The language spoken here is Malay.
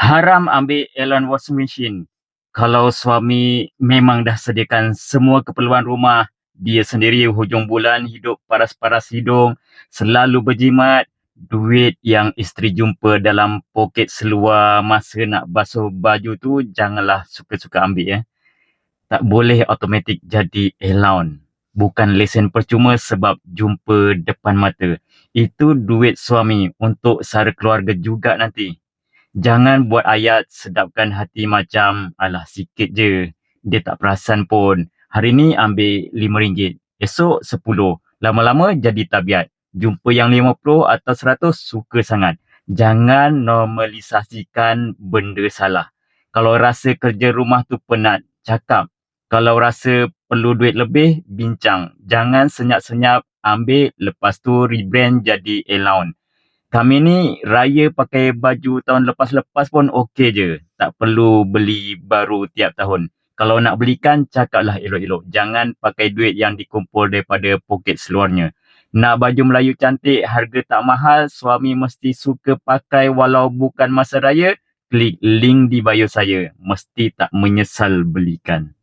Haram ambil Elon washing machine. Kalau suami memang dah sediakan semua keperluan rumah, dia sendiri hujung bulan hidup paras-paras hidung, selalu berjimat, duit yang isteri jumpa dalam poket seluar masa nak basuh baju tu janganlah suka-suka ambil. Tak boleh automatik jadi allowance. Bukan lesen percuma sebab jumpa depan mata. Itu duit suami untuk sara keluarga juga nanti. Jangan buat ayat sedapkan hati macam, alah sikit je. Dia tak perasan pun. Hari ni ambil RM5, esok 10. Lama-lama jadi tabiat. Jumpa yang 50 atau 100 suka sangat. Jangan normalisasikan benda salah. Kalau rasa kerja rumah tu penat, cakap. Kalau rasa perlu duit lebih, bincang. Jangan senyap-senyap ambil lepas tu rebrand jadi allowance. Kami ni raya pakai baju tahun lepas-lepas pun okey je. Tak perlu beli baru tiap tahun. Kalau nak belikan, cakaplah elok-elok. Jangan pakai duit yang dikumpul daripada poket seluarnya. Nak baju Melayu cantik, harga tak mahal, suami mesti suka pakai walau bukan masa raya, klik link di bio saya. Mesti tak menyesal belikan.